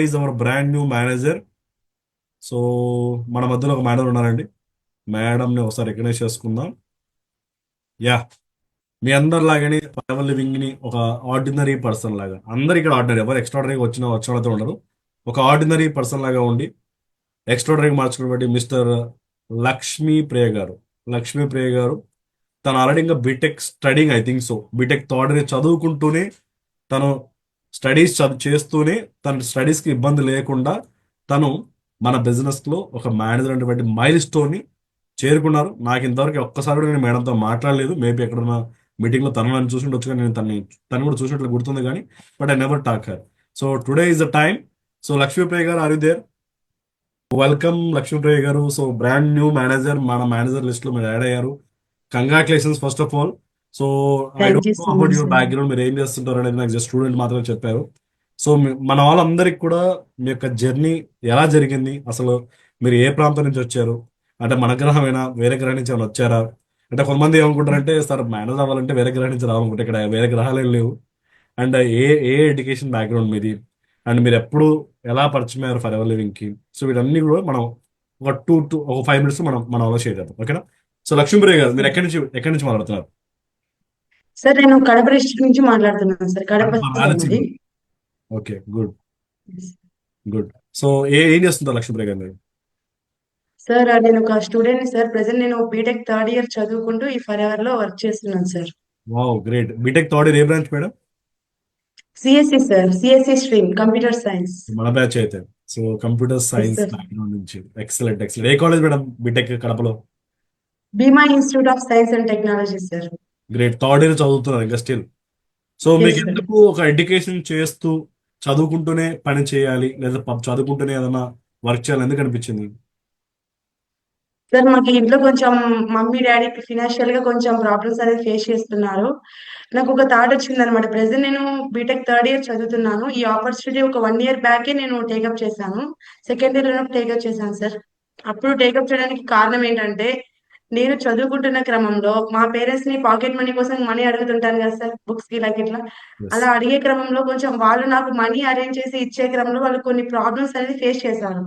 Is our brand new manager. So మన మధ్యలో ఒక మేడం ఉన్నారండి. మేడంని ఒకసారి రికగ్నైజ్ చేసుకుందాం. యా, మీ అందరిలాగానే పవర్ లివింగ్ ని ఒక ఆర్డినరీ పర్సన్ లాగా, అందరు ఇక్కడ ఆర్డినరీ, ఎవరు ఎక్స్ట్రాడనరీ వచ్చిన వాళ్ళతో ఉండరు. ఒక ఆర్డినరీ పర్సన్ లాగా ఉండి ఎక్స్ట్రాడనరీ మార్చుకున్నటువంటి మిస్టర్ లక్ష్మీ ప్రియ గారు. లక్ష్మీ ప్రియ గారు తను ఆల్రెడీ ఇంకా BTech studying, I think so, BTech third year చదువుకుంటూనే తను స్టడీస్ చేస్తూనే తన స్టడీస్కి ఇబ్బంది లేకుండా తను మన బిజినెస్లో ఒక మేనేజర్ అనేటువంటి మైల్ స్టోన్ని చేరుకున్నారు. నాకు ఇంతవరకు ఒక్కసారి కూడా నేను మేడంతో మాట్లాడలేదు. మేబీ ఎక్కడున్న మీటింగ్లో తను నన్ను చూసిండొచ్చు, కానీ నేను తను కూడా చూసినట్లు గుర్తుంది, కానీ but I never talk her. So today is the time. So Lakshmipriya garu, are you there? Welcome Lakshmipriya garu. So brand new manager మన మేనేజర్ లిస్ట్లో మీరు యాడ్ అయ్యారు. Congratulations first of all. So I thank you don't know so about much your sir. Background, మీరు ఏం చేస్తుంటారు అనేది నాకు just student మాత్రమే చెప్పారు. సో మన వాళ్ళందరికి కూడా మీ యొక్క జర్నీ ఎలా జరిగింది, అసలు మీరు ఏ ప్రాంతం నుంచి వచ్చారు, అంటే మన గ్రహమైనా వేరే గ్రహం నుంచి ఏమైనా వచ్చారా? అంటే కొంతమంది ఏమనుకుంటారంటే, సార్ మేనేజ్ అవ్వాలంటే వేరే గ్రహం నుంచి రావాలనుకుంటే ఇక్కడ వేరే గ్రహాలు ఏం లేవు. And A A education background మీది, అండ్ మీరు ఎప్పుడు ఎలా పరిచయం అయ్యారు ఫర్ ఎవర్ లివింగ్ కి? సో వీటన్ని కూడా మనం ఒక 5 minutes మనం మన అలా షేర్ చేద్దాం, ఓకేనా? సో లక్ష్మీప్రియ గారు, మీరు ఎక్కడి నుంచి మాట్లాడుతున్నారు? సార్ నేను కడప డిస్ట్రిక్ట్ నుంచి మాట్లాడుతున్నాను సార్. కడప సార్ రాయలసీమ. మరి. Okay, good good. సో ఏం చేస్తుంటారు లక్ష్మీప్రియ గారు మీరు? సార్ నేను ఒక స్టూడెంట్ సార్. ప్రెసెంట్ నేను బీటెక్ థర్డ్ ఇయర్ చదువుకుంటూ ఈ ఫర్ ఎవర్ లో వర్క్ చేస్తున్నాను sir. Wow, great. BTech third year ఏ branch madam? CSC sir, CSC stream computer science. మన బ్యాచ్ అయితే. So computer yes science sir. Background నుంచి. Excellent excellent. ఏ కాలేజ్ మేడం బీటెక్ కడపలో? Bheema institute of science and technology sir. Great. Third year చదువుతున్నారు ఇంకా still. So మీకు yes sir. ఎందుకు ఒక ఎడ్యుకేషన్ చేస్తూ చదువుకుంటూనే పని చేయాలి, లేదా చదువుకుంటూనే ఏదైనా వర్క్ చేయాలి ఎందుకు అనిపించింది? సార్ మాకు ఇంట్లో కొంచెం మమ్మీ డాడీకి ఫినాన్షియల్ గా కొంచెం ప్రాబ్లమ్స్ అనేది ఫేస్ చేస్తున్నారు. నాకు ఒక థాట్ వచ్చింది అనమాట. ప్రెసెంట్ నేను బీటెక్ థర్డ్ ఇయర్ చదువుతున్నాను. ఈ ఆపర్చునిటీ ఒక 1 year బ్యాకే నేను టేకప్ చేశాను. సెకండ్ ఇయర్ లో టేకప్ చేశాను సార్. అప్పుడు టేకప్ చేయడానికి కారణం ఏంటంటే, నేను చదువుకుంటున్న క్రమంలో మా పేరెంట్స్ ని పాకెట్ మనీ కోసం మనీ అడుగుతుంటాను కదా సార్, బుక్స్ కి ఇట్లా. ఎస్. అలా అడిగే క్రమంలో కొంచెం వాళ్ళు నాకు మనీ అరేంజ్ చేసి ఇచ్చే క్రమంలో వాళ్ళు కొన్ని ప్రాబ్లమ్స్ అనేది ఫేస్ చేశారు.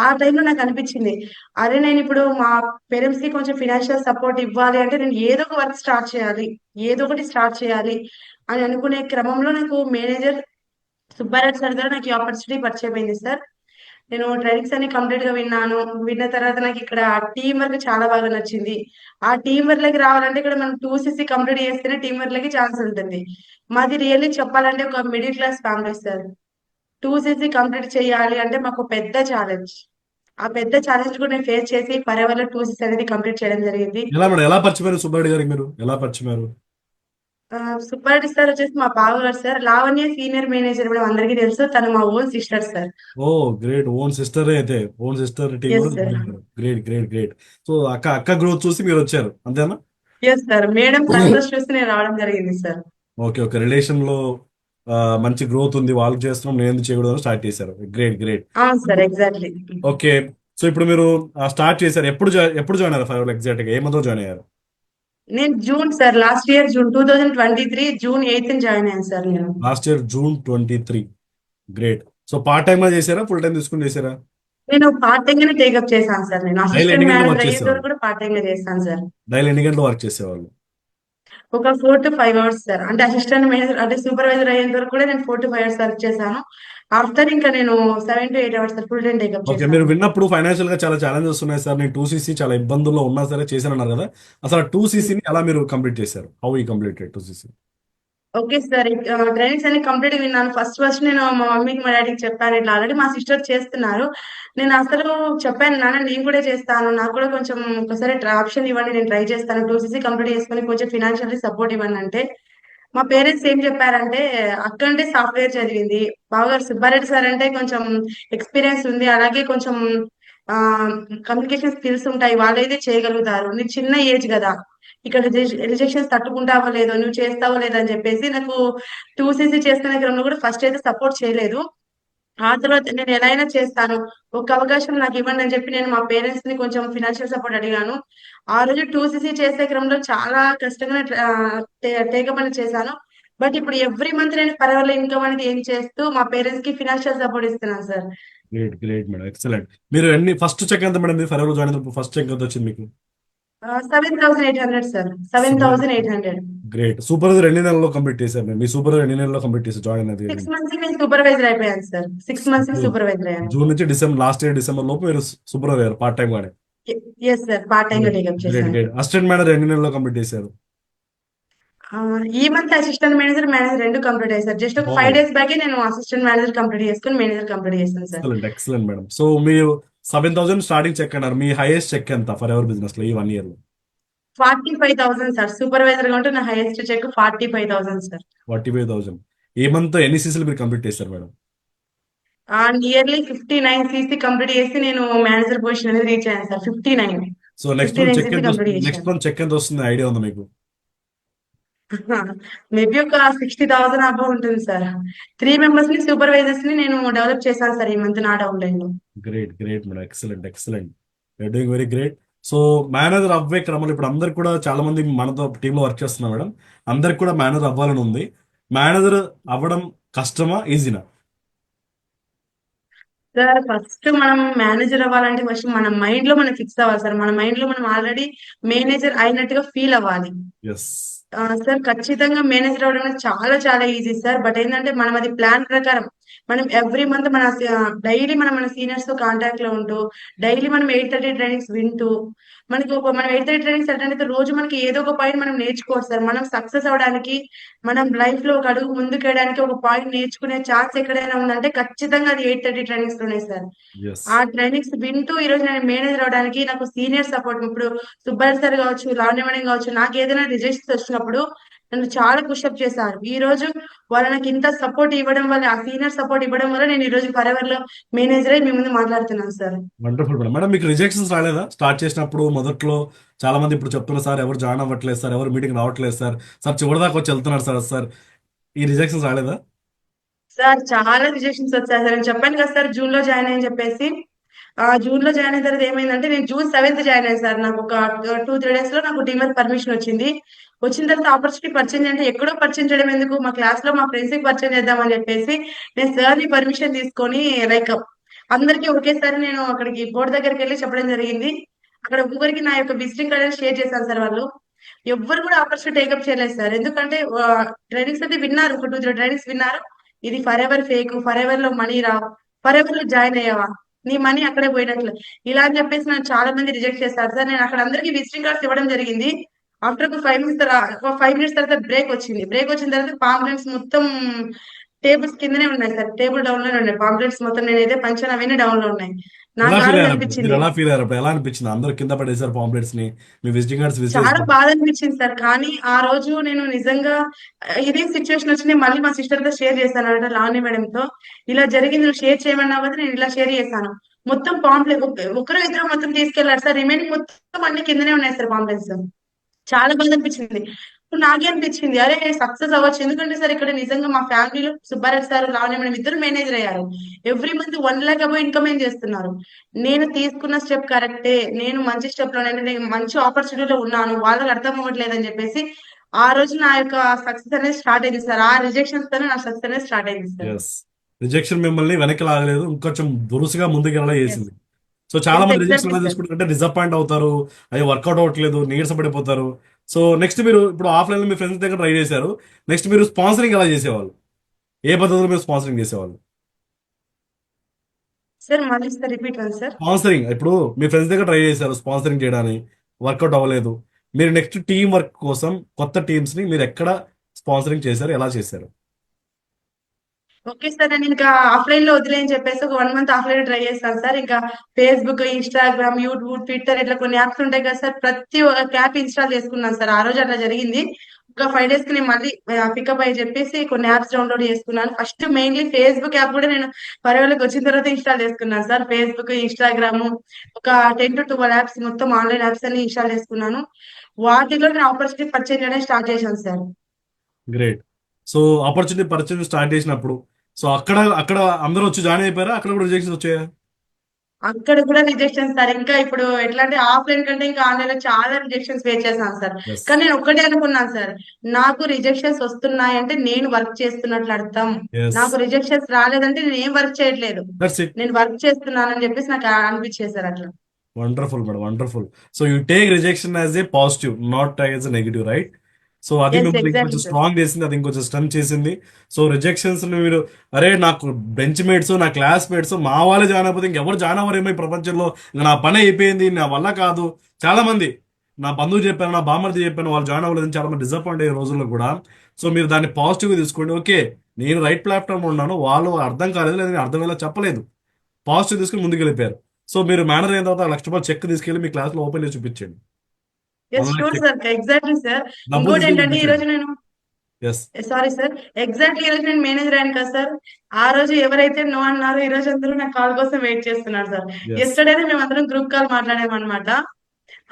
ఆ టైంలో నాకు అనిపించింది, అరే నేను ఇప్పుడు మా పేరెంట్స్ కి కొంచెం ఫినాన్షియల్ సపోర్ట్ ఇవ్వాలి అంటే నేను ఏదో ఒక వర్క్ స్టార్ట్ చేయాలి, ఏదో ఒకటి స్టార్ట్ చేయాలి అని అనుకునే క్రమంలో నాకు మేనేజర్ సుబ్బారెడ్డి సార్ ద్వారా నాకు ఈ ఆపర్చునిటీ పరిచయం అయింది సార్. నేను ట్రైనింగ్స్ అన్ని కంప్లీట్ గా విన్నాను. విన్న తర్వాత నాకు ఇక్కడ టీం వర్క్ చాలా బాగా నచ్చింది. ఆ టీం వర్క్ లకి రావాలంటే ఇక్కడ మనం 2CC కంప్లీట్ చేస్తేనే టీం వర్క్ లకి ఛాన్స్ ఉంటుంది. మాది రియల్లీ చెప్పాలంటే ఒక middle class family sir. 2CC complete చేయాలి అంటే మాకు పెద్ద ఛాలెంజ్. ఆ పెద్ద ఛాలెంజ్ కూడా నేను ఫేస్ చేసి ఫరెవర్ లో 2CC అనేది కంప్లీట్ చేయడం జరిగింది. ఎలా మేడం, ఎలా పరిచయమారు సుబ్బారెడ్డి గారికి, మీరు ఎలా పరిచయమారు? సుబ్బారెడ్డి సార్ వచ్చేసి మా బావగారు sir. Lavanya senior manager madam అందరికీ తెలుసు. తను మా own sister sir. Oh great. Own sister అయితే, own sister team yes sir. Great great great. So అక్క అక్క గ్రోత్ చూసి మీరు వచ్చారు, అంతేనా? Yes sir. మేడం సక్సెస్ చూసి నేను రావడం జరిగింది సార్. Okay okay. రిలేషన్ లో మంచి గ్రోత్ ఉంది, వాళ్ళు చేస్తున్నాం నేను ఎందుకు చేయకూడదు స్టార్ట్ చేశారు. Great great. అవును సార్, ఎగ్జాక్ట్లీ. ఓకే. సో ఇప్పుడు మీరు స్టార్ట్ చేశారు, ఎప్పుడు జాయిన్ అయ్యారు ఫైవ్ ఎగ్జాక్ట్ గా ఏ మంత్ జాయిన్ అయ్యారు? నేను June sir, last year June 2023 June 8 join అయ్యాను సార్ నేను. Last year June 23. Great. So part time గా చేశారా, ఫుల్ టైం తీసుకుని చేశారా? నేను పార్ట్ టైం గానే టేకప్ చేశాను సార్. నేను డైలీ ఎన్ని అసిస్టెంట్ గంటలు వర్క్ మేనేజర్ అయ్యేంత చేసేవాళ్ళు? వరకు కూడా పార్ట్ టైం గా చేస్తాను సార్. డైలీ ఎన్ని గంటలు వర్క్ చేసేవాళ్ళు? ఒక 4 to 5 hours సార్. అంటే అసిస్టెంట్ మేనేజర్ అంటే సూపర్వైజర్ అయ్యేంత వరకు కూడా నేను 4 to 5 hours వర్క్ చేశాను. ఆఫ్టర్ ఇంకా నేను 7 to 8 hours sir full time take up okay. మీరు చేశాను. విన్నప్పుడు ఫైనాన్షియల్ గా చాలా ఛాలెంజెస్ ఉన్నాయి సార్, నేను 2CC చాలా ఇబ్బందుల్లో ఉన్నా సరే చేశానన్నారు కదా, అసలు 2CCని ఎలా మీరు కంప్లీట్ చేశారు? హౌ ఈ completed 2CC? Okay sir. Trainings అన్ని కంప్లీట్ విన్నాను. ఫస్ట్ నేను మా మమ్మీకి మా డాడీకి చెప్పాను, ఇట్లా ఆల్రెడీ మా సిస్టర్ చేస్తున్నారు. నేను అసలు చెప్పాను, నాన్న నేను కూడా చేస్తాను, నాకు కూడా కొంచెం ఒకసారి ఆప్షన్ ఇవ్వండి, నేను ట్రై చేస్తాను, 2CC కంప్లీట్ చేసుకొని కొంచెం ఫినాన్షియల్లీ సపోర్ట్ ఇవ్వండి అంటే, మా పేరెంట్స్ ఏం చెప్పారంటే, అక్క అంటే సాఫ్ట్వేర్ చదివింది, బావగారు సుబ్బారెడ్డి సార్ అంటే కొంచెం ఎక్స్పీరియన్స్ ఉంది, అలాగే కొంచెం ఆ కమ్యూనికేషన్ స్కిల్స్ ఉంటాయి, వాళ్ళైతే చేయగలుగుతారు, నీకు చిన్న ఏజ్ కదా, ఇక్కడ రిజెక్షన్స్ తట్టుకుంటావో లేదో, నువ్వు చేస్తావో లేదో అని చెప్పేసి నాకు 2CC చేసుకునే క్రమంలో కూడా ఫస్ట్ అయితే సపోర్ట్ చేయలేదు. ఆ తర్వాత నేను ఎలా అయినా చేస్తాను, ఒక అవకాశం నాకు ఇవ్వండి అని చెప్పి నేను మా పేరెంట్స్ ని కొంచెం ఫినాన్షియల్ సపోర్ట్ అడిగాను. ఆ రోజు 2CC చేసే క్రమంలో చాలా కష్టంగా టేకప్ అని చేశాను. బట్ ఇప్పుడు ఎవ్రీ మంత్ నేను పర్వాలేదు ఇన్కమ్ అనేది ఏం చేస్తూ మా పేరెంట్స్ కి ఫినాన్షియల్ సపోర్ట్ ఇస్తున్నాను sir. Great great madam, excellent. మీరు ఎన్ని ఫస్ట్ చెక్ ఎంత మేడం? మీరు ఫరెవర్ జాయిన్ అయినప్పుడు ఫస్ట్ చెక్ ఎంత వచ్చింది మీకు? 7,800 సార్, 7,800. గ్రేట్. సూపర్వైజర్ ఎన్ని నెలల్లో కంప్లీట్ చేశారు మీరు? మీ సూపర్వైజర్ ఎన్ని నెలల్లో కంప్లీట్ చేశారు జాయిన్ అనేది? 6 మంత్స్ నేను సూపర్వైజర్ అయిపోయాను సార్, 6 మంత్స్ జూన్ సూపర్వైజర్ అయ్యాను. జూన్ నుంచి డిసెంబర్, లాస్ట్ ఇయర్ డిసెంబర్ లోపు మీరు సూపర్వైజర్ పార్ట్ టైం గానే. ఎస్ సార్, పార్ట్ టైం గా టేకప్ గ్రేట్ చేశాను. గ్రేట్. అసిస్టెంట్ మేనేజర్ ఎన్ని నెలల్లో కంప్లీట్ చేశారు? ఆ, ఈ మంత్ అసిస్టెంట్ మేనేజర్ రెండు కంప్లీట్ అయ్యాయి సార్. జస్ట్ ఒక వావ్, 5 days బ్యాకే నేను అసిస్టెంట్ మేనేజర్ కంప్లీట్ చేసుకుని మేనేజర్ కంప్లీట్ చేశాను sir. Excellent excellent madam. So మీరు 7,000 స్టార్టింగ్ చెక్ అన్నారు. మీ హైయెస్ట్ చెక్ ఎంత ఫర్ ఎవర్ బిజినెస్ లో ఈ 1 year లో? 45,000 సార్. సూపర్వైజర్ గా ఉంటే నా హైయెస్ట్ చెక్ 45,000 సార్. 45,000. ఏ మంత్ ఎన్ని సీసీలు మీరు కంప్లీట్ చేశారు మేడం? నియర్లీ 59 సీసీ కంప్లీట్ చేసి నేను మేనేజర్ పొజిషన్ అనేది రీచ్ అయ్యాను sir. 59 so next month 59 check CC ఎంత కంప్లీట్ వస్తుంది? నెక్స్ట్ చేశాను. మంత్ చెక్ ఎంత వస్తుంది ఐడియా ఉందా మీకు? మేబీ ఒక 60,000 అబౌవ్ ఉంటుంది సార్. 3 మెంబర్స్ ని సూపర్వైజర్స్ ని నేను డెవలప్ చేశాను సార్ ఈ మంత్ నా డౌన్ లైన్ లో. Great great madam, excellent excellent. You're doing very great. So manager అవ్వే క్రమంలో ఇప్పుడు అందరికి కూడా చాలా మంది మనతో టీంలో వర్క్ చేస్తున్నారు మేడం. అందరికి కూడా మేనేజర్ అవ్వాలని ఉంది. మేనేజర్ అవ్వడం కష్టమా ఈజీనా? సార్ ఫస్ట్ మనం మేనేజర్ అవ్వాలంటే ఫస్ట్ మన మైండ్ లో మనం ఫిక్స్ అవ్వాలి సార్. మన మైండ్ లో మనం ఆల్రెడీ మేనేజర్ అయినట్టుగా ఫీల్ అవ్వాలి. ఎస్. సార్ ఖచ్చితంగా మేనేజర్ అవడం అనేది చాలా చాలా ఈజీ సార్. బట్ ఏంటంటే మనం అది ప్లాన్ ప్రకారం మనం ఎవ్రీ మంత్ మన డైలీ మనం మన సీనియర్స్ తో కాంటాక్ట్ లో ఉంటూ డైలీ మనం 8:30 ట్రైనింగ్స్ వింటూ మనకి ఒక మనం 8:30 ట్రైనింగ్స్ అటెండ్ అయితే రోజు మనకి ఏదో ఒక పాయింట్ మనం నేర్చుకోవచ్చు సార్. మనం సక్సెస్ అవడానికి మనం లైఫ్ లో ఒక అడుగు ముందుకు వేయడానికి ఒక పాయింట్ నేర్చుకునే ఛాన్స్ ఎక్కడైనా ఉందంటే ఖచ్చితంగా అది 8:30 ట్రైనింగ్స్ లోనే సార్. ఎస్. ఆ ట్రైనింగ్స్ వింటూ ఈ రోజు నేను మేనేజర్ అవడానికి నాకు సీనియర్ సపోర్ట్ ఇప్పుడు సుబ్బర్ సార్ కావచ్చు, లావణ్య మేడం కావచ్చు, నాకు ఏదైనా రిజెక్షన్స్ వచ్చినప్పుడు నన్ను చాలా పుషప్ చేశారు. ఈ రోజు వాళ్ళు నాకు ఇంత సపోర్ట్ ఇవ్వడం వల్ల, ఆ సీనియర్ సపోర్ట్ ఇవ్వడం వల్ల నేను ఈ రోజు ఫరెవర్ లో మేనేజర్ అయి మీ ముందు మాట్లాడుతున్నాను సార్. Wonderful madam. మేడం మీకు రిజెక్షన్స్ రాలేదా స్టార్ట్ చేసినప్పుడు? మొదట్లో చాలా మంది ఇప్పుడు చెప్తున్నారు సార్ ఎవరు జాయిన్ అవ్వట్లేదు సార్, ఎవరు మీటింగ్ రావట్లేదు సార్, సార్ చివరి దాకా వచ్చి వెళ్తున్నారు సార్. సార్ ఈ రిజెక్షన్స్ రాలేదా? సార్ చాలా రిజెక్షన్స్ వచ్చాయి సార్. నేను చెప్పాను కదా సార్ జూన్ లో జాయిన్ అయ్యని చెప్పేసి. జూన్ లో జాయిన్ అయిన తర్వాత ఏమైందంటే నేను జూన్ 7th జాయిన్ అయ్యాను సార్. నాకు ఒక 2-3 days లో నాకు టీమ్ వర్క్ పర్మిషన్ వచ్చింది. వచ్చిన తర్వాత ఆపర్చునిటీ పరిచయం అంటే ఎక్కడో పరిచయం చేయడం ఎందుకు, మా క్లాస్ లో మా ఫ్రెండ్స్ కి పరిచయం చేద్దామని చెప్పేసి నేను సార్ ని పర్మిషన్ తీసుకొని లైక్ అందరికీ ఒకేసారి నేను అక్కడికి బోర్డు దగ్గరికి వెళ్ళి చెప్పడం జరిగింది. అక్కడ ఒక్కొక్కరికి నా యొక్క విజిటింగ్ కార్డ్ షేర్ చేశాను సార్. వాళ్ళు ఎవ్వరు కూడా ఆపర్చునిటీ టేకప్ చేయలేదు సార్. ఎందుకంటే ట్రైనింగ్స్ అయితే విన్నారు, ఒక 2-3 ట్రైనింగ్స్ విన్నారు. ఇది for ever fake, for ever లో మనీ రావు, ఫర్ ఎవర్ లో జాయిన్ అయ్యావా, నీ మనీ అక్కడే పోయినట్లు, ఇలా అని చెప్పేసి నన్ను చాలా మంది రిజెక్ట్ చేస్తారు సార్. నేను అక్కడ అందరికీ విజిటింగ్ కార్డ్స్ ఇవ్వడం జరిగింది. ఆఫ్టర్ ఒక 5 minutes తర్వాత బ్రేక్ వచ్చింది. బ్రేక్ వచ్చిన తర్వాత పాంప్లెట్స్ మొత్తం టేబుల్స్ కిందనే ఉన్నాయి సార్. టేబుల్ డౌన్ లోనే ఉన్నాయి పాంప్లెట్స్ మొత్తం. నేనైతే పంచాను అవన్నీ డౌన్ లో ఉన్నాయి. నాకు ఎలా ఆ ఫీల్ రోజు అయ్యారు అప్పుడు? మీరు అనిపించింది, ఎలా ఫీల్ అయ్యారు అప్పుడు? ఎలా అనిపించింది అందరూ కింద పడేసారు పాంప్లెట్స్ ని, మీ విజిటింగ్ కార్డ్స్ చాలా విసిరేసి? బాధ అనిపించింది సార్. కానీ ఆ రోజు నేను నిజంగా ఇదే సిచ్యువేషన్ వచ్చి నేను మళ్ళీ మా సిస్టర్ తో షేర్ చేశాను అనమాట, లావణ్య మేడం తో. ఇలా జరిగింది, నువ్వు షేర్ చేయమన్నావు కదా, నేను ఇలా షేర్ చేశాను. మొత్తం పాంప్లెట్ ఒకరు ఇద్దరు మొత్తం తీసుకెళ్లారు సార్. రిమైనింగ్ మొత్తం అన్ని కిందనే ఉన్నాయి సార్ పాంప్లెట్స్. చాలా బాధ అనిపించింది. ఇప్పుడు నాకే అనిపించింది అరే సక్సెస్ అవ్వచ్చు. ఎందుకంటే సార్ ఇక్కడ నిజంగా మా ఫ్యామిలీలో సుబ్బారెడ్డి సార్, లావణ్య మేడం ఇద్దరు మేనేజర్ అయ్యారు. Every month 1 lakh above income ఏం చేస్తున్నారు. నేను తీసుకున్న స్టెప్ కరెక్టే, నేను మంచి స్టెప్ లో నేను మంచి ఆపర్చునిటీలో ఉన్నాను, వాళ్ళకి అర్థం అవ్వట్లేదు అని చెప్పేసి ఆ రోజు నా యొక్క సక్సెస్ అనేది స్టార్ట్ అయింది సార్. ఆ రిజెక్షన్స్ తోనే నా సక్సెస్ అనేది స్టార్ట్ అయింది సార్. ఎస్. రిజెక్షన్ మిమ్మల్ని వెనక్కి లాగలేదు, ఇంకొంచెం దురుసుగా ముందుకెళ్ళ ఎస్, చేసింది. సో చాలా ఎస్ మంది రిజెక్షన్ ఎగ్జాక్ట్లీ ఎలా సార్. తీసుకుంటారంటే డిసప్పాయింట్ అవుతారు, అవి వర్కౌట్ అవ్వట్లేదు, నీరసపడిపోతారు. సో నెక్స్ట్ మీరు ఇప్పుడు ఆఫ్లైన్ లో మీ ఫ్రెండ్స్ దగ్గర ట్రై చేశారు. నెక్స్ట్ మీరు స్పాన్సరింగ్ ఎలా చేసేవాళ్ళు? ఏ పద్ధతిలో మీరు స్పాన్సరింగ్ చేసేవాళ్ళు? సార్ మళ్ళీ sir repeat one sir. Sponsoring ఇప్పుడు మీ ఫ్రెండ్స్ దగ్గర ట్రై చేశారు స్పాన్సరింగ్ చేయడానికి, వర్కౌట్ అవ్వలేదు. మీరు నెక్స్ట్ టీం వర్క్ కోసం కొత్త టీమ్స్ ని మీరు ఎక్కడ స్పాన్సరింగ్ చేశారు, ఎలా చేశారు? Okay sir. నేను ఇంకా ఆఫ్లైన్ లో వదిలేని చెప్పేసి ఒక 1 month ఆఫ్లైన్ ట్రై చేస్తాను సార్. ఇంకా ఫేస్బుక్, ఇన్స్టాగ్రామ్, యూట్యూబ్, ట్విట్టర్ ఇట్లా కొన్ని యాప్స్ ఉంటాయి కదా సార్. ప్రతి ఒక్క యాప్ ఇన్స్టాల్ చేసుకున్నాను సార్. ఆ రోజు అట్లా జరిగింది. ఒక 5 days కి నేను మళ్ళీ పికప్ అయ్యి చెప్పేసి కొన్ని యాప్స్ డౌన్లోడ్ చేసుకున్నాను. ఫస్ట్ మెయిన్లీ ఫేస్బుక్ యాప్ కూడా నేను పర్వాలకు వచ్చిన తర్వాత ఇన్స్టాల్ చేసుకున్నాను సార్. ఫేస్బుక్, ఇన్స్టాగ్రామ్ ఒక 10 to 12 యాప్స్ మొత్తం ఆన్లైన్ యాప్స్ అన్ని ఇన్స్టాల్ చేసుకున్నాను. వాటిలో నేను ఆపర్చునిటీ పర్చేజ్ చేయడం స్టార్ట్ చేశాను sir. Great. So opportunity purchase start చేసినప్పుడు సో అక్కడ అక్కడ అందరూ వచ్చి జాయిన్ అయిపోయారా? అక్కడ కూడా రిజెక్షన్స్ వచ్చాయా? అక్కడ కూడా రిజెక్షన్ సార్. ఇంకా ఇప్పుడు ఎట్లా అంటే ఆఫ్లైన్ కంటే ఇంకా ఆన్లైన్ లో చాలా రిజెక్షన్స్ ఫేస్ చేశాను సార్. ఎస్. కానీ నేను ఒక్కటే అనుకున్నాను సార్, నాకు రిజెక్షన్స్ వస్తున్నాయి అంటే నేను వర్క్ చేస్తున్నట్లు అర్థం. ఎస్. నాకు రిజెక్షన్స్ రాలేదంటే నేను ఏం వర్క్ చేయట్లేదు, దట్స్ ఇట్. నేను వర్క్ చేస్తున్నాను అని చెప్పేసి నాకు అనిపించేది సార్ అట్లా. Wonderful madam, wonderful. So you take rejection as a positive, not as a negative, right? So అది ఎస్ మిమ్మల్ని ఎగ్జాక్ట్లీ ఇంకొంచెం సార్. స్ట్రాంగ్ చేసింది, అది ఇంకొంచెం స్ట్రెంగ్ చేసింది. సో రిజెక్షన్స్ మీరు, అరే నాకు బెంచ్ మేట్స్, నా క్లాస్ మేట్స్, మా వాళ్ళే జాయిన్ అయిపోతే ఇంకెవరు జాయిన్ అవ్వరేమో ఈ ప్రపంచంలో, ఇంకా నా పని అయిపోయింది, నా వల్ల కాదు. చాలా మంది నా బంధువు చెప్పాను, నా బామ్మర్ది చెప్పాను, వాళ్ళు జాయిన్ అవ్వలేదని చాలా మంది డిసప్పాయింట్ అయ్యే రోజుల్లో కూడా. సో మీరు దాన్ని పాజిటివ్గా తీసుకోండి. ఓకే, నేను రైట్ ప్లాట్ఫామ్ ఉన్నాను, వాళ్ళు అర్థం కాలేదు లేదా నేను అర్థమయ్యేలా చెప్పలేదు, పాజిటివ్ తీసుకుని ముందుకు వెళ్ళిపోయారు. సో మీరు మేనర్ అయిన తర్వాత ₹1,00,000 చెక్ తీసుకెళ్ళి మీ క్లాస్లో ఓపెన్ చేసి చూపించండి. Yes 1,00,000 sure check, sir, exactly sir. డబ్బులు ఇంకోటి తీసుకెళ్ళి ఏంటంటే ఈ చూపించండి. రోజు నేను, ఎస్. సారీ సార్, ఎగ్జాక్ట్లీ ఈ రోజు నేను మేనేజర్ అయ్యాను కదా సార్. ఆ రోజు ఎవరైతే నో అన్నారో ఈ రోజు అందరూ నా కాల్ కోసం వెయిట్ చేస్తున్నారు సార్. ఎస్. ఎస్టర్డే మేము అందరం గ్రూప్ కాల్ మాట్లాడామన్నమాట.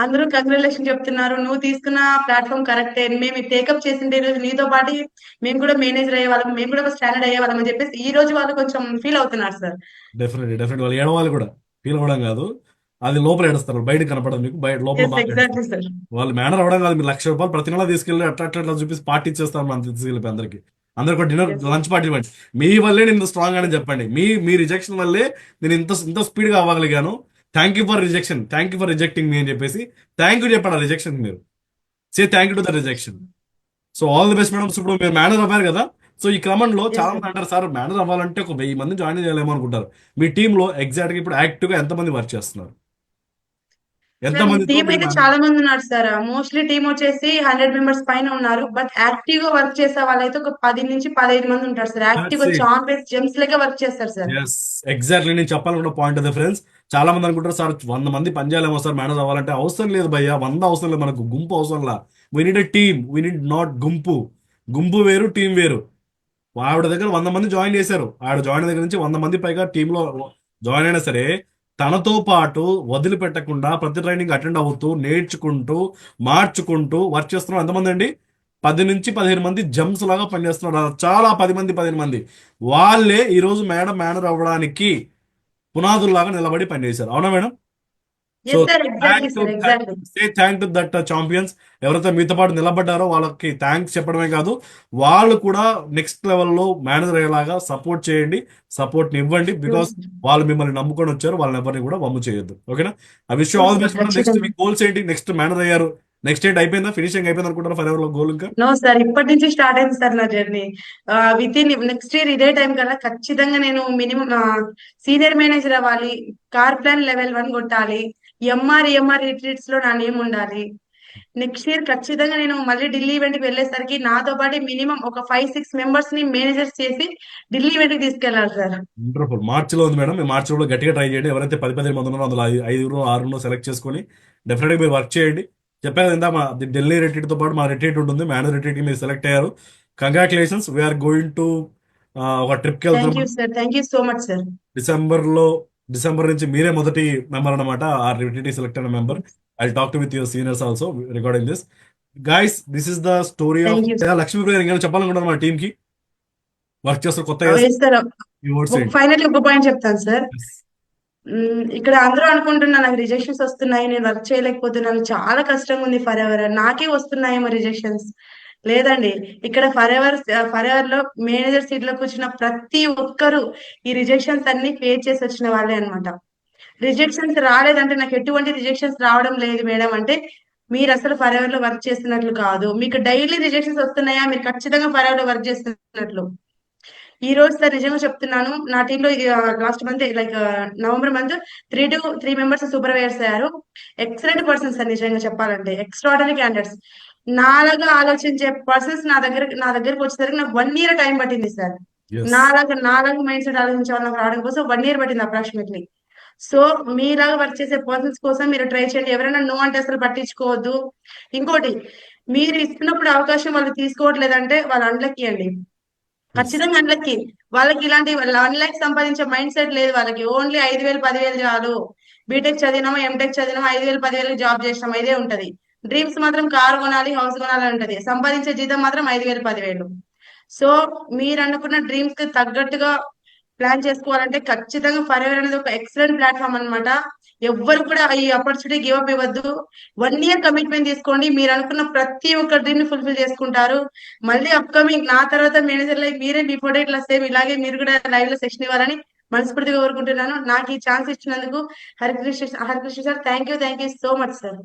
అందరూ కంగ్రాచులేషన్ చెప్తున్నారు, నువ్వు తీసుకున్న ప్లాట్ఫామ్ కరెక్టే, మేము టేకప్ చేసిండే ఈ రోజు నీతో పాటు మేము కూడా మేనేజర్ అయ్యే వాళ్ళం, మేము కూడా ఒక స్టాండర్డ్ అయ్యే వాళ్ళం అని చెప్పేసి ఈ రోజు వాళ్ళు కొంచెం ఫీల్ అవుతున్నారు సార్. డెఫినెట్లీ, డెఫినెట్లీ వాళ్ళు ఏడవాలి కూడా, ఫీల్ అవ్వడం కాదు. అది లోపల ఏడుస్తారు, బయట కనపడదు మీకు, బయట లోపల ఎస్ బాగా ఏడుస్తారు. Exactly sir. వాళ్ళు మేనర్ అవ్వడం కాదు, మీరు ₹1,00,000 ప్రతి నెల తీసుకెళ్ళి అట్లా అట్లా అట్లా చూపిస్తే పార్టీ ఇచ్చేస్తారు, మనం తీసుకెళ్ళి అందరికి, అందరికి డిన్నర్ ఎస్ లంచ్ పార్టీ ఇవ్వండి. మీ వల్లే నేను ఇంత స్ట్రాంగ్ అని చెప్పండి, మీ రిజెక్షన్ వల్లే నేను ఇంత ఇంత స్పీడ్గా అవ్వగలిగాను. Thank you for rejection, thank you for rejecting me అని చెప్పేసి థ్యాంక్ యూ చెప్పండి ఆ రిజెక్షన్ మీరు. Say thank you to the rejection. So all the best madam. ఇప్పుడు మీరు మేనేజర్ అవ్వారు కదా, సో ఈ క్రమంలో ఎస్ చాలా సార్. మంది అంటారు, సార్ మేనేజర్ అవ్వాలంటే ఒక 1000 మంది జాయిన్ చేయాలేమో అనుకుంటారు. మీ టీంలో ఎగ్జాక్ట్గా ఇప్పుడు యాక్టివ్గా ఎంతమంది వర్క్ చేస్తున్నారు, సార్ ఎంతమందితో టీమ్ మీరు అయితే మేనేజ్? చాలా మంది ఉన్నారు సార్. మోస్ట్లీ టీమ్ వచ్చేసి 100 మెంబర్స్ పైన ఉన్నారు. బట్ యాక్టివ్ గా వర్క్ చేసే వాళ్ళైతే ఒక 10 నుంచి 15 మంది ఉంటారు సార్. యాక్టివ్ గా జాన్ బేస్ జెమ్స్ లెక్క వర్క్ చేస్తారు సార్. ఎస్, ఎగ్జాక్ట్లీ నేను చెప్పాలనుకున్న పాయింట్ అదే ఫ్రెండ్స్. చాలా మంది అనుకుంటారు, సార్ 100 మంది పని చేయాలేమో సార్ మేనేజ్ అవ్వాలంటే. అవసరం లేదు భయ్యా, 100 అవసరం లేదు, మనకు గుంపు అవసరం లా. We need a team, we need not గుంపు. గుంపు వేరు, టీం వేరు. ఆవిడ దగ్గర 100 మంది జాయిన్ చేశారు, ఆవిడ జాయిన్ దగ్గర నుంచి 100 మంది పైగా టీంలో జాయిన్ అయినా సరే, తనతో పాటు వదిలిపెట్టకుండా ప్రతి ట్రైనింగ్ అటెండ్ అవుతూ, నేర్చుకుంటూ, మార్చుకుంటూ వర్క్ చేస్తున్నారు ఎంతమంది అండి? 10 నుంచి 15 మంది జమ్స్ లాగా పనిచేస్తున్నారు. చాలా 10 మంది వాళ్ళే ఈరోజు మేడం మేనర్ అవ్వడానికి పునాదుల్లాగా నిలబడి పనిచేశారు. అవునా madam? So yes sir, exactly thank to sir, exactly. Thank to that champions. ఎవరైతే మీతో పాటు నిలబడ్డారో వాళ్ళకి థ్యాంక్స్ చెప్పడమే కాదు, వాళ్ళు కూడా నెక్స్ట్ లెవెల్లో మేనేజర్ అయ్యేలాగా సపోర్ట్ చేయండి, సపోర్ట్ ఇవ్వండి. Sure because sir. వాళ్ళు మిమ్మల్ని నమ్ముకొని వచ్చారు, వాళ్ళని ఎవరిని కూడా వమ్ము చేయొద్దు. ఓకేనా? I wish you sure all the sir, best madam. Next ఖచ్చితంగా. మీ గోల్స్ ఏంటి? నెక్స్ట్ మేనేజర్ అయ్యారు, నెక్స్ట్ ఏంటి? అయిపోయిందా, ఫినిషింగ్ అయిపోయింది అనుకుంటారా ఫర్ ఎవర్ లో గోల్ ఇంకా? నో సార్, ఇప్పటి నుంచి స్టార్ట్ అయింది సార్ నా journey. With in next year ఇదే టైం కల్లా ఖచ్చితంగా నేను మినిమం సీనియర్ మేనేజర్ అవ్వాలి. కార్ ప్లాన్ లెవెల్ 1 కొట్టాలి. ఈఎంఆర్ రిట్రీట్స్ లో నా నేమ్ ఉండాలి. నెక్స్ట్ ఇయర్ ఖచ్చితంగా నేను మళ్ళీ ఢిల్లీ ఈవెంట్ కి వెళ్ళేసరికి నాతో పాటు మినిమం ఒక 5-6 మెంబర్స్ ని మేనేజర్స్ చేసి ఢిల్లీ ఈవెంట్ కి తీసుకెళ్లాలి సార్. వండర్ఫుల్. మార్చిలో ఉంది మేడం, మీ మార్చిలో కూడా గట్టిగా ట్రై చేయండి. ఎవరైతే 10 మంది ఉన్నారో అందులో 5 6 సెలెక్ట్ చేసుకొని డెఫినెట్గా మీరు వర్క్ చేయండి. చెప్పాను ఇందా, మా ఢిల్లీ రిట్రీట్ తో పాటు మా రిట్రీట్ ఉంటుంది, మేనేజ్ రిట్రీట్ కి మీరు సెలెక్ట్ అయ్యారు. కంగ్రాచులేషన్స్. వీఆర్ గోయింగ్ టు ఒక ట్రిప్కి థ్యాంక్ వెళ్తున్నాం you sir, thank you so much sir. డిసెంబర్లో. డిసెంబర్ నుంచి మీరే మొదటి మెంబర్ అనమాట, ఆ రిట్రీట్ సెలెక్ట్ అయిన member. I talk to with your seniors also regarding this. Guys, this is the story of thank you. Lakshmi Priya. ఇంకా చెప్పాలనుకుంటున్నాను మా టీమ్ కి, వర్క్ చేస్తారు కొత్తగా ఎస్ సార్. ఈ వర్డ్స్ ఏంటి? ఫైనల్ ఒక పాయింట్ చెప్తాను సార్. Yes. ఇక్కడ అందరూ అనుకుంటున్నా నాకు రిజెక్షన్స్ వస్తున్నాయి, నేను వర్క్ చేయలేకపోతున్నాను, చాలా కష్టంగా ఉంది ఫర్ ఎవర్, నాకే వస్తున్నాయేమో రిజెక్షన్స్. లేదండి, ఇక్కడ ఫర్ ఎవర్ లో మేనేజర్ సీట్ లో కూర్చున్న ప్రతి ఒక్కరు ఈ రిజెక్షన్స్ అన్ని ఫేస్ చేసి వచ్చిన వాళ్ళే అన్నమాట. రిజెక్షన్స్ రాలేదంటే నాకు ఎటువంటి రిజెక్షన్స్ రావడం లేదు మేడం అంటే మీరు అసలు ఫర్ ఎవర్ లో వర్క్ చేస్తున్నట్లు కాదు. మీకు డైలీ రిజెక్షన్స్ వస్తున్నాయా, మీరు ఖచ్చితంగా ఫర్ ఎవర్ లో వర్క్ చేస్తున్నట్లు. ఈ రోజు సార్ నిజంగా చెప్తున్నాను, నా టీంలో last month like November month 3 members supervisors అయ్యారు. ఎక్సలెంట్ పర్సన్స్ సార్, నిజంగా చెప్పాలంటే ఎక్స్ట్రాడనరీ క్యాండిడేట్స్. నాలాగా ఆలోచించే పర్సన్స్ నా దగ్గరకు వచ్చేసరికి నాకు 1 ఇయర్ టైం పట్టింది సార్. Yes. నాలాగా మైండ్ సెట్ ఆలోచించే వాళ్ళకి రావడం కోసం 1 ఇయర్ పట్టింది అప్రాక్సిమేట్లీ. సో మీలాగా వర్క్ చేసే పర్సన్స్ కోసం మీరు ట్రై చేయండి. ఎవరైనా నో అంటే అసలు పట్టించుకోవద్దు. ఇంకోటి, మీరు ఇస్తున్నప్పుడు అవకాశం వాళ్ళు తీసుకోవట్లేదంటే వాళ్ళు అన్లక్కీ అండి, Yes. ఖచ్చితంగా అన్లక్కీ. వాళ్ళకి ఇలాంటి 1 లక్ష సంపాదించే మైండ్ సెట్ లేదు వాళ్ళకి. ఓన్లీ 5,000 10,000 చాలు. బీటెక్ చదివినామా, ఎంటెక్ చదివినామా, 5,000 10,000 జాబ్ చేసినామా, ఇదే ఉంటది. డ్రీమ్స్ మాత్రం కారు కొనాలి, హౌస్ కొనాలి అని ఉంటది. సంపాదించే జీతం మాత్రం 5,000 10,000. సో మీరు అనుకున్న డ్రీమ్స్ కి తగ్గట్టుగా ప్లాన్ చేసుకోవాలంటే ఖచ్చితంగా ఫరెవర్ అనేది ఒక ఎక్సలెంట్ ప్లాట్ఫామ్ అన్నమాట. ఎవ్వరు కూడా ఈ ఆపర్చునిటీ గివ్ అప్ ఇవ్వద్దు. 1 ఇయర్ కమిట్మెంట్ తీసుకోండి. మీరు అనుకున్న ప్రతి ఒక్క డ్రీమ్ ని ఫుల్ఫిల్ చేసుకుంటారు. మళ్ళీ అప్కమింగ్ నా తర్వాత మేనేజర్ లైక్ మీరే మీ ఫోటో ఇట్లా సేమ్ ఇలాగే మీరు కూడా లైవ్ లో సెషన్ ఇవ్వాలని మనస్ఫూర్తిగా కోరుకుంటున్నాను. నాకు ఈ ఛాన్స్ ఇచ్చినందుకు Harikrishna sir, thank you so much sir.